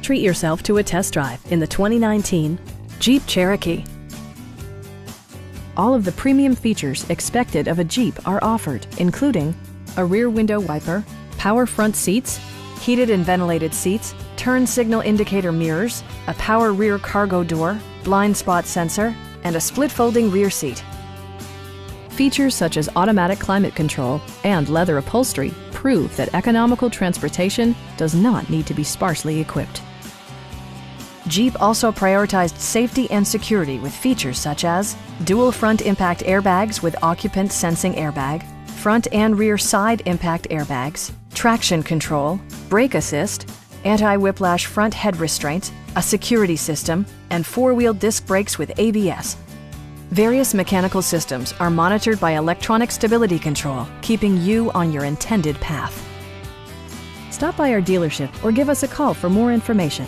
Treat yourself to a test drive in the 2019 Jeep Cherokee. All of the premium features expected of a Jeep are offered, including a rear window wiper, power front seats, heated and ventilated seats, turn signal indicator mirrors, a power rear cargo door, blind spot sensor, and a split folding rear seat. Features such as automatic climate control and leather upholstery prove that economical transportation does not need to be sparsely equipped. Jeep also prioritized safety and security with features such as dual front impact airbags with occupant sensing airbag, front and rear side impact airbags, traction control, brake assist, anti-whiplash front head restraints, a security system, and four-wheel disc brakes with ABS. Various mechanical systems are monitored by electronic stability control, keeping you on your intended path. Stop by our dealership or give us a call for more information.